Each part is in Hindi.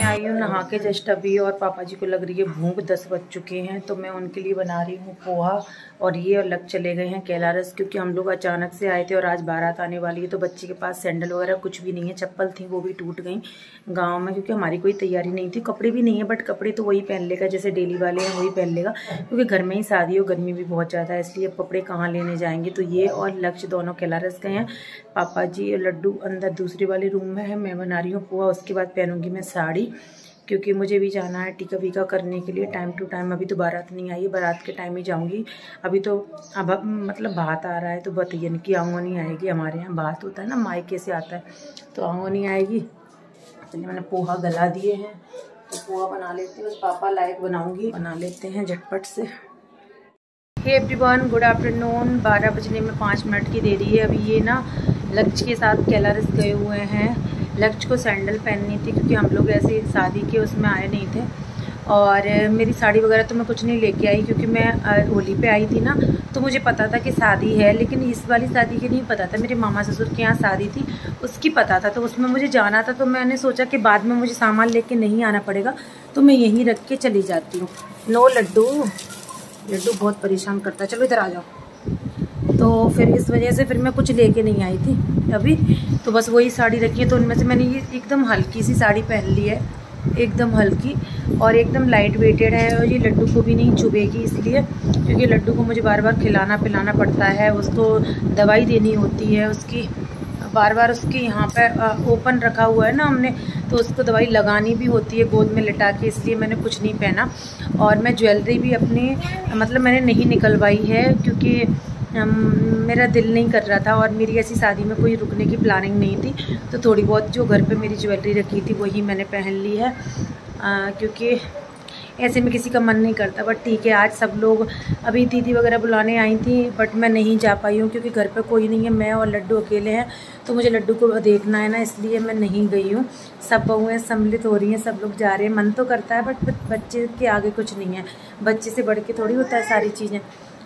आई हूँ नहा के जस्ट अभी, और पापा जी को लग रही है भूख, 10 बज चुके हैं। तो मैं उनके लिए बना रही हूँ पोहा, और ये अलग चले गए हैं कैलारस, क्योंकि हम लोग अचानक से आए थे और आज बारात आने वाली है। तो बच्चे के पास सैंडल वगैरह कुछ भी नहीं है, चप्पल थी वो भी टूट गई गांव में, क्योंकि हमारी कोई तैयारी नहीं थी। कपड़े भी नहीं है, बट कपड़े तो वही पहन लेगा जैसे डेली वाले हैं वही पहन लेगा, क्योंकि घर में ही शादी हो, गर्मी भी बहुत ज़्यादा है, इसलिए कपड़े कहाँ लेने जाएंगे। तो ये और लक्ष्य दोनों कैलारस गए हैं। पापा जी और लड्डू अंदर दूसरे वाले रूम में है। मैं बना रही हूँ पोहा, उसके बाद पहनूंगी मैं साड़ी, क्योंकि मुझे भी जाना है टीका वीका करने के लिए टाइम टू टाइम। अभी तो बारात नहीं आई है, बारात के टाइम ही जाऊंगी। अभी तो अब मतलब भात आ रहा है, तो बतैन की आंगोनी आएगी। हमारे यहाँ भात होता है ना, मायके से आता है, तो आंगोनी आएगी। तो मैंने पोहा गला दिए हैं, तो पोहा बना लेते हैं, बस पापा लायक बनाऊंगी, बना लेते हैं झटपट से। Hey everyone, good afternoon. 12 बजने में 5 मिनट की देरी है। अभी ये ना लक्ष्य के साथ कैलारस गए हुए हैं। लक्ष्य को सैंडल पहननी थी, क्योंकि हम लोग ऐसे शादी के उसमें आए नहीं थे। और मेरी साड़ी वगैरह तो मैं कुछ नहीं लेके आई, क्योंकि मैं होली पे आई थी ना, तो मुझे पता था कि शादी है, लेकिन इस वाली शादी की नहीं पता था। मेरे मामा ससुर के यहाँ शादी थी, उसकी पता था, तो उसमें मुझे जाना था। तो मैंने सोचा कि बाद में मुझे सामान लेके नहीं आना पड़ेगा, तो मैं यहीं रख के चली जाती हूँ। नो लड्डू, लड्डू बहुत परेशान करता है, चलो इधर आ जाओ। तो फिर इस वजह से फिर मैं कुछ लेके नहीं आई थी अभी, तो बस वही साड़ी रखी है। तो उनमें से मैंने ये एकदम हल्की सी साड़ी पहन ली है, एकदम हल्की और एकदम लाइट वेटेड है, और ये लड्डू को भी नहीं चुभेगी, इसलिए क्योंकि लड्डू को मुझे बार बार खिलाना पिलाना पड़ता है, उसको दवाई देनी होती है, उसकी बार बार उसकी यहाँ पे ओपन रखा हुआ है ना हमने, तो उसको दवाई लगानी भी होती है गोद में लिटा के, इसलिए मैंने कुछ नहीं पहना। और मैं ज्वेलरी भी अपनी मतलब मैंने नहीं निकलवाई है, क्योंकि मेरा दिल नहीं कर रहा था, और मेरी ऐसी शादी में कोई रुकने की प्लानिंग नहीं थी। तो थोड़ी बहुत जो घर पे मेरी ज्वेलरी रखी थी वही मैंने पहन ली है, क्योंकि ऐसे में किसी का मन नहीं करता। बट ठीक है, आज सब लोग अभी दीदी वगैरह बुलाने आई थी, बट मैं नहीं जा पाई हूँ, क्योंकि घर पे कोई नहीं है, मैं और लड्डू अकेले हैं। तो मुझे लड्डू को देखना है ना, इसलिए मैं नहीं गई हूँ। सब बहुएँ सम्मिलित हो रही हैं, सब लोग जा रहे हैं, मन तो करता है, बट बच्चे के आगे कुछ नहीं है, बच्चे से बढ़ के थोड़ी होता है सारी चीज़ें।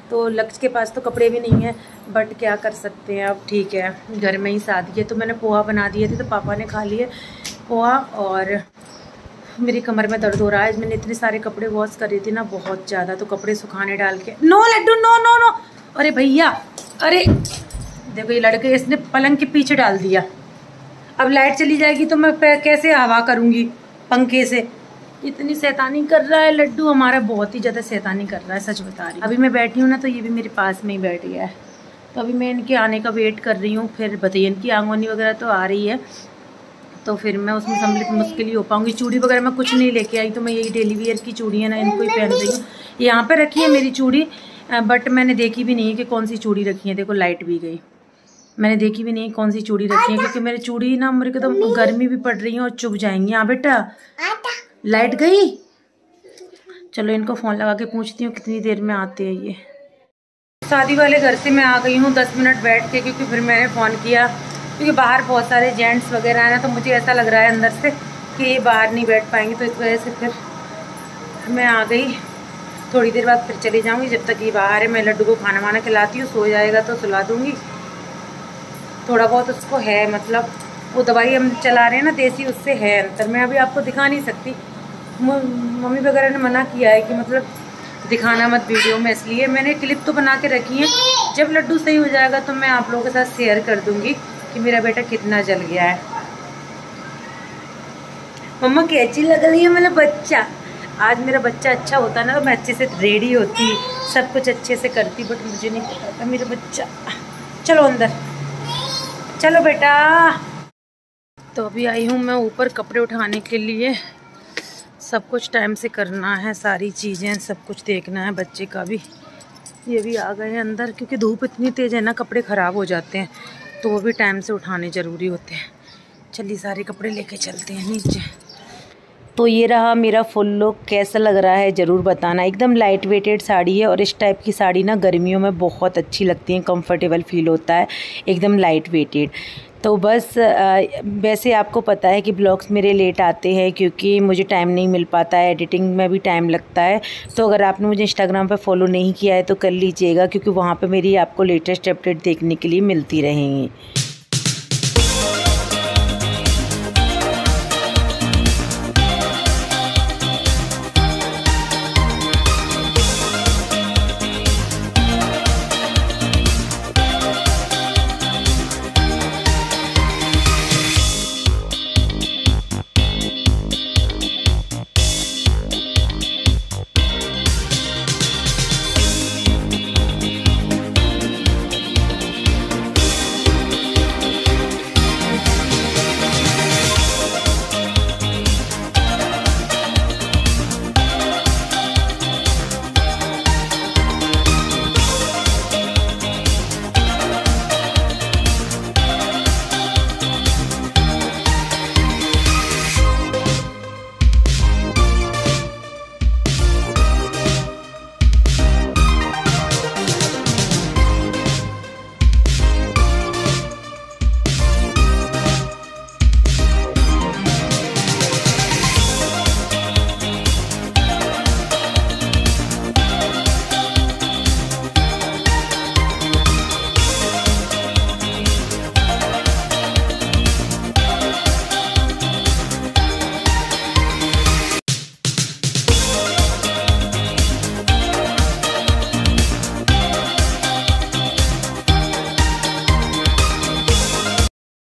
तो लक्ष्य के पास तो कपड़े भी नहीं है, बट क्या कर सकते हैं, अब ठीक है, घर में ही शादी है। तो मैंने पोहा बना दिए थे, तो पापा ने खा लिए पोहा, और मेरी कमर में दर्द हो रहा है। मैंने इतने सारे कपड़े वॉश कर रही थी ना, बहुत ज़्यादा, तो कपड़े सुखाने डाल के। No laddoo, no no no, अरे भैया, अरे देखो ये लड़के, इसने पलंग के पीछे डाल दिया। अब लाइट चली जाएगी तो मैं कैसे हवा करूँगी पंखे से। इतनी शैतानी कर रहा है लड्डू हमारा, बहुत ही ज़्यादा शैतानी कर रहा है, सच बता रही हूँ। अभी मैं बैठी हूँ ना, तो ये भी मेरे पास में ही बैठ गया है। तो अभी मैं इनके आने का वेट कर रही हूँ। फिर बताइए, इनकी आंगोनी वगैरह तो आ रही है, तो फिर मैं उसमें सम्मिलित मुश्किल ही हो पाऊँगी। चूड़ी वगैरह मैं कुछ नहीं लेके आई, तो मैं यही डेली वेयर की चूड़ी है ना, इनको ही पहन रही हूँ। यहाँ पर रखी है मेरी चूड़ी, बट मैंने देखी भी नहीं है कि कौन सी चूड़ी रखी है। देखो लाइट भी गई, मैंने देखी भी नहीं कौन सी चूड़ी रखी है, क्योंकि मेरी चूड़ी ना, मेरे को तो गर्मी भी पड़ रही है और चुभ जाएंगी। हाँ बेटा, लाइट गई, चलो इनको फ़ोन लगा के पूछती हूँ कितनी देर में आते हैं ये। शादी वाले घर से मैं आ गई हूँ 10 मिनट बैठ के, क्योंकि फिर मैंने फ़ोन किया, क्योंकि बाहर बहुत सारे जेंट्स वगैरह हैं ना, तो मुझे ऐसा लग रहा है अंदर से कि ये बाहर नहीं बैठ पाएंगे, तो इस वजह से फिर मैं आ गई। थोड़ी देर बाद फिर चली जाऊँगी, जब तक ये बाहर है। मैं लड्डू को खाना वाना खिलाती हूँ, सो जाएगा तो सुला दूँगी। थोड़ा बहुत उसको है, मतलब वो दवाई हम चला रहे हैं ना देसी, उससे है अंतर। मैं अभी आपको दिखा नहीं सकती, मम्मी वगैरह ने मना किया है कि मतलब दिखाना मत वीडियो में, इसलिए मैंने क्लिप तो बना के रखी है। जब लड्डू सही हो जाएगा तो मैं आप लोगों के साथ शेयर कर दूंगी कि मेरा बेटा कितना जल गया है। मम्मा कैसी लग रही है मेरा बच्चा। आज मेरा बच्चा अच्छा होता ना, तो मैं अच्छे से रेडी होती, सब कुछ अच्छे से करती, बट मुझे नहीं पता था मेरा बच्चा। चलो अंदर, चलो बेटा। तो अभी आई हूँ मैं ऊपर कपड़े उठाने के लिए। सब कुछ टाइम से करना है, सारी चीज़ें सब कुछ देखना है, बच्चे का भी। ये भी आ गए हैं अंदर, क्योंकि धूप इतनी तेज़ है ना, कपड़े ख़राब हो जाते हैं, तो वो भी टाइम से उठाने ज़रूरी होते हैं। चलिए सारे कपड़े लेके चलते हैं नीचे। तो ये रहा मेरा फुल लुक, कैसा लग रहा है ज़रूर बताना। एकदम लाइट वेटेड साड़ी है, और इस टाइप की साड़ी ना गर्मियों में बहुत अच्छी लगती है, कंफर्टेबल फील होता है, एकदम लाइट वेटेड। तो बस वैसे आपको पता है कि ब्लॉग्स मेरे लेट आते हैं क्योंकि मुझे टाइम नहीं मिल पाता है, एडिटिंग में भी टाइम लगता है। तो अगर आपने मुझे इंस्टाग्राम पर फॉलो नहीं किया है तो कर लीजिएगा, क्योंकि वहाँ पे मेरी आपको लेटेस्ट अपडेट देखने के लिए मिलती रहेंगी।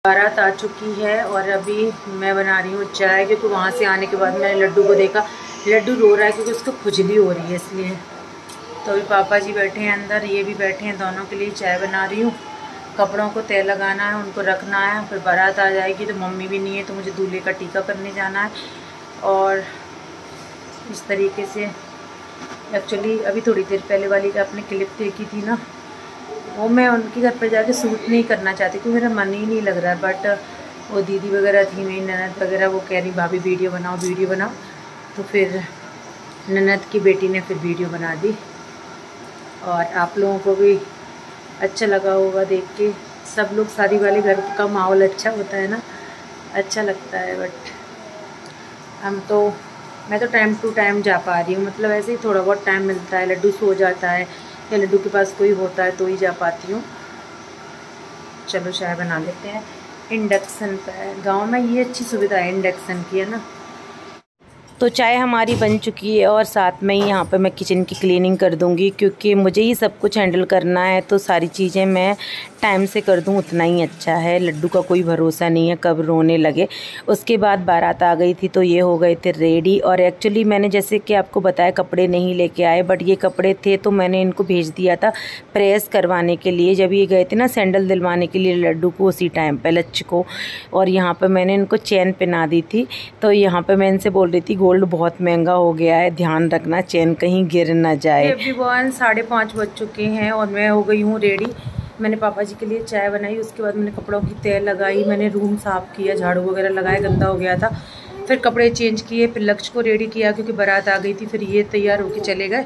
बारात आ चुकी है और अभी मैं बना रही हूँ चाय, क्योंकि वहाँ से आने के बाद मैंने लड्डू को देखा, लड्डू रो रहा है क्योंकि उसको खुजली हो रही है इसलिए। तो अभी पापा जी बैठे हैं अंदर, ये भी बैठे हैं, दोनों के लिए चाय बना रही हूँ। कपड़ों को तेल लगाना है, उनको रखना है, फिर बारात आ जाएगी तो मम्मी भी नहीं है तो मुझे दूल्हे का टीका करने जाना है। और इस तरीके से एक्चुअली अभी थोड़ी देर पहले वाली का आपने क्लिप देखी थी ना, वो मैं उनके घर पर जाके शूट नहीं करना चाहती क्योंकि मेरा मन ही नहीं लग रहा है। बट वो दीदी वगैरह थी, मेरी ननद वगैरह, वो कह रही भाभी वीडियो बनाओ। तो फिर ननद की बेटी ने फिर वीडियो बना दी और आप लोगों को भी अच्छा लगा होगा देख के। सब लोग शादी वाले घर का माहौल अच्छा होता है ना, अच्छा लगता है। बट मैं तो टाइम टू टाइम जा पा रही हूँ, मतलब ऐसे ही थोड़ा बहुत टाइम मिलता है, लड्डू सो जाता है या लड्डू के पास कोई होता है तो ही जा पाती हूँ। चलो चाय बना लेते हैं। इंडक्शन पे है, गांव में ये अच्छी सुविधा है इंडक्शन की, है ना। तो चाय हमारी बन चुकी है और साथ में ही यहाँ पे मैं किचन की क्लीनिंग कर दूँगी, क्योंकि मुझे ही सब कुछ हैंडल करना है तो सारी चीज़ें मैं टाइम से कर दूँ उतना ही अच्छा है। लड्डू का कोई भरोसा नहीं है कब रोने लगे। उसके बाद बारात आ गई थी तो ये हो गए थे रेडी। और एक्चुअली मैंने जैसे कि आपको बताया कपड़े नहीं लेके आए, बट ये कपड़े थे तो मैंने इनको भेज दिया था प्रेस करवाने के लिए। जब ये गए थे ना सैंडल दिलवाने के लिए लड्डू को उसी टाइम पे लच्छ को, और यहाँ पर मैंने इनको चैन पहना दी थी। तो यहाँ पर मैं इनसे बोल रही थी गोल्ड बहुत महंगा हो गया है, ध्यान रखना चैन कहीं गिर ना जाए। एवरीवन 5:30 बज चुके हैं और मैं हो गई हूँ रेडी। मैंने पापा जी के लिए चाय बनाई, उसके बाद मैंने कपड़ों की तह लगाई, मैंने रूम साफ़ किया, झाड़ू वगैरह लगाया, गंदा हो गया था। फिर कपड़े चेंज किए, फिर लक्ष्य को रेडी किया क्योंकि बारात आ गई थी। फिर ये तैयार होके चले गए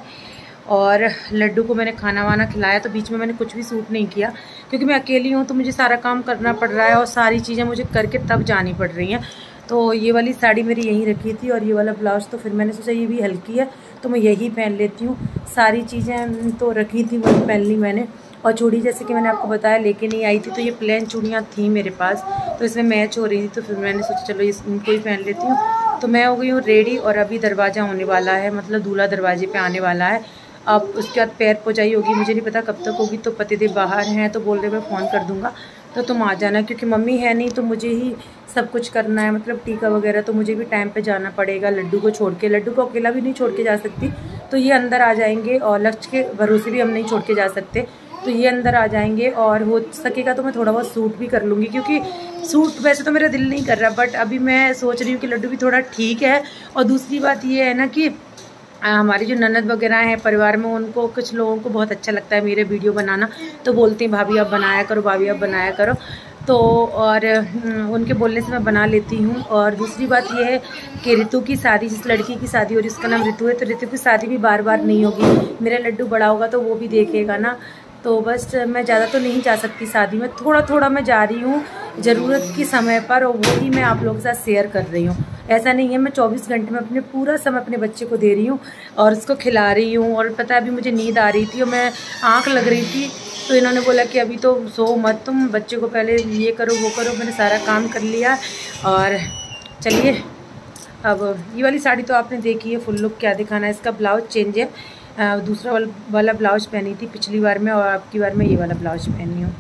और लड्डू को मैंने खाना वाना खिलाया। तो बीच में मैंने कुछ भी सूट नहीं किया क्योंकि मैं अकेली हूँ तो मुझे सारा काम करना पड़ रहा है और सारी चीज़ें मुझे करके तब जानी पड़ रही हैं। तो ये वाली साड़ी मेरी यहीं रखी थी और ये वाला ब्लाउज़ तो फिर मैंने सोचा ये भी हल्की है तो मैं यही पहन लेती हूँ। सारी चीज़ें तो रखी थी वही पहन ली मैंने। और चूड़ी जैसे कि मैंने आपको बताया लेके नहीं आई थी, तो ये प्लेन चूड़ियाँ थी मेरे पास तो इसमें मैच हो रही थी, तो फिर मैंने सोचा चलो इनको ही पहन लेती हूँ। तो मैं हो गई हूँ रेडी और अभी दरवाज़ा होने वाला है, मतलब दूल्हा दरवाजे पे आने वाला है। अब उसके बाद पैर पुजाई होगी, मुझे नहीं पता कब तक होगी। तो पतिदेव बाहर हैं तो बोल रहे मैं फ़ोन कर दूँगा तो तुम आ जाना, क्योंकि मम्मी है नहीं तो मुझे ही सब कुछ करना है, मतलब टीका वगैरह तो मुझे भी टाइम पे जाना पड़ेगा। लड्डू को छोड़ के, लड्डू को अकेला भी नहीं छोड़ के जा सकती, तो ये अंदर आ जाएंगे और लक्ष्य के भरोसे भी हम नहीं छोड़ के जा सकते, तो ये अंदर आ जाएंगे। और हो सकेगा तो मैं थोड़ा बहुत सूट भी कर लूँगी, क्योंकि सूट वैसे तो मेरा दिल नहीं कर रहा, बट अभी मैं सोच रही हूँ कि लड्डू भी थोड़ा ठीक है। और दूसरी बात ये है ना कि हमारी जो ननद वगैरह हैं परिवार में, उनको कुछ लोगों को बहुत अच्छा लगता है मेरे वीडियो बनाना, तो बोलते हैं भाभी आप बनाया करो, भाभी आप बनाया करो। तो और उनके बोलने से मैं बना लेती हूँ। और दूसरी बात यह है कि ऋतु की शादी, जिस लड़की की शादी हो रही है उसका नाम ऋतु है, तो ऋतु की शादी भी बार बार नहीं होगी। मेरा लड्डू बड़ा होगा तो वो भी देखेगा ना। तो बस मैं ज़्यादा तो नहीं जा सकती शादी में, थोड़ा थोड़ा मैं जा रही हूँ ज़रूरत के समय पर, और वही मैं आप लोगों के साथ शेयर कर रही हूँ। ऐसा नहीं है मैं 24 घंटे में अपने पूरा समय अपने बच्चे को दे रही हूँ और उसको खिला रही हूँ। और पता है अभी मुझे नींद आ रही थी और मैं आँख लग रही थी, तो इन्होंने बोला कि अभी तो सो मत, तुम बच्चे को पहले ये करो वो करो। मैंने सारा काम कर लिया। और चलिए, अब ये वाली साड़ी तो आपने देखी है, फुल लुक क्या दिखाना है। इसका ब्लाउज चेंज है, दूसरा वाला ब्लाउज पहनी थी पिछली बार में, और अब की बार में ये वाला ब्लाउज पहनी हूँ।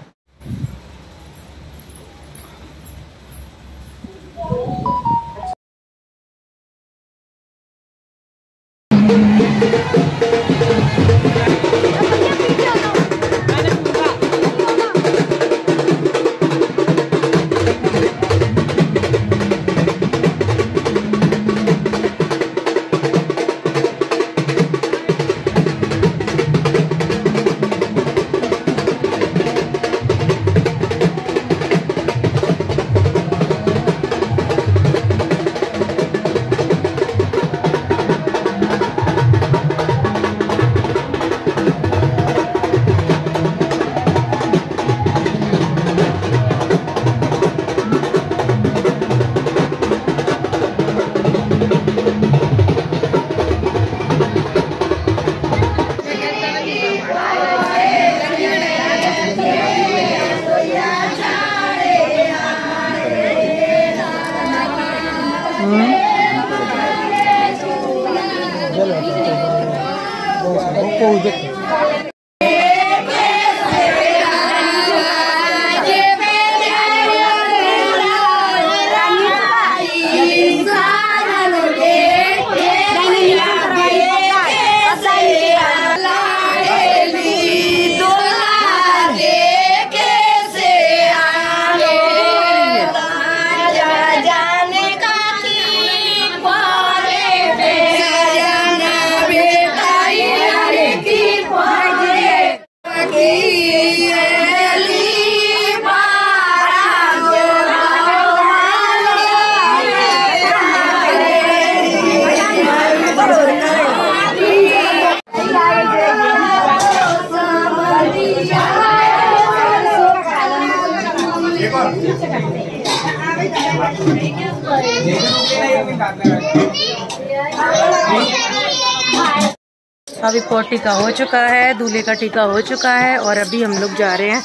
अभी पोर टीका हो चुका है, दूल्हे का टीका हो चुका है, और अभी हम लोग जा रहे हैं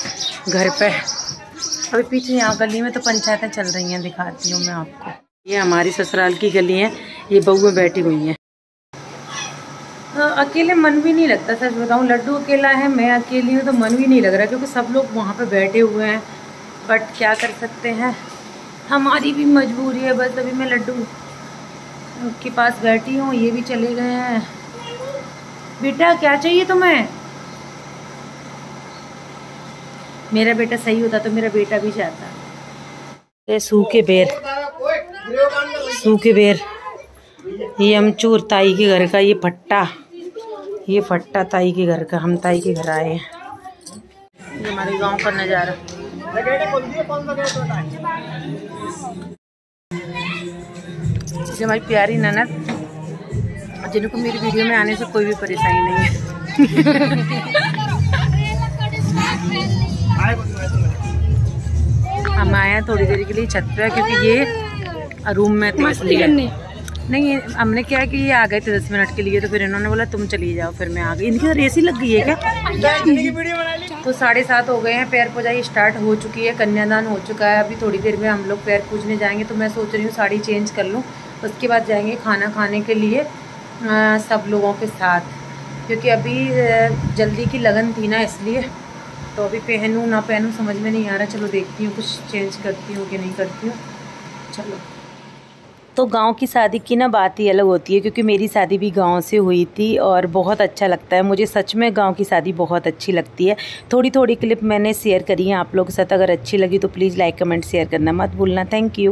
घर पे। अभी पीछे यहाँ गली में तो पंचायतें चल रही हैं, दिखाती हूँ मैं आपको। ये हमारी ससुराल की गली है, ये बहुएं बैठी हुई हैं। अकेले मन भी नहीं लगता, सच बताऊँ। लड्डू अकेला है, मैं अकेली हूँ, तो मन भी नहीं लग रहा, क्योंकि सब लोग वहाँ पे बैठे हुए हैं। बट क्या कर सकते हैं, हमारी भी मजबूरी है। बस अभी मैं लड्डू के पास बैठी हूँ, ये भी चले गए हैं। बेटा क्या चाहिए तुम्हें? मेरा बेटा सही होता तो मेरा बेटा भी जाता। ये सूखे बेर, सूखे बेर, ये अमचूर ताई के घर का, ये फट्टा, ये फट्टा ताई के घर का। हम ताई के घर आए हैं। ये हमारे गांव का नज़ारा। ये हमारी प्यारी ननद, जिनको मेरी वीडियो में आने से कोई भी परेशानी नहीं है। हम आए हैं थोड़ी देर के लिए छत पे, क्योंकि ये रूम में थे इसलिए। नहीं, हमने क्या है कि ये आ गए थे 10 मिनट के लिए, तो फिर इन्होंने बोला तुम चली जाओ, फिर मैं आ गई। इनकी तो एसी लग गई है क्या? तो 7:30 हो गए हैं, पैर पूजाई स्टार्ट हो चुकी है, कन्यादान हो चुका है। अभी थोड़ी देर में हम लोग पैर पूजने जाएंगे, तो मैं सोच रही हूँ साड़ी चेंज कर लूँ, उसके बाद जाएंगे खाना खाने के लिए सब लोगों के साथ, क्योंकि अभी जल्दी की लगन थी ना, इसलिए। तो अभी पहनूँ ना पहनूँ समझ में नहीं आ रहा। चलो देखती हूँ, कुछ चेंज करती हूँ कि नहीं करती हूँ। चलो। तो गांव की शादी की ना बात ही अलग होती है, क्योंकि मेरी शादी भी गांव से हुई थी और बहुत अच्छा लगता है मुझे। सच में गांव की शादी बहुत अच्छी लगती है। थोड़ी थोड़ी क्लिप मैंने शेयर करी है आप लोगों के साथ। अगर अच्छी लगी तो प्लीज़ लाइक कमेंट शेयर करना मत भूलना। Thank you.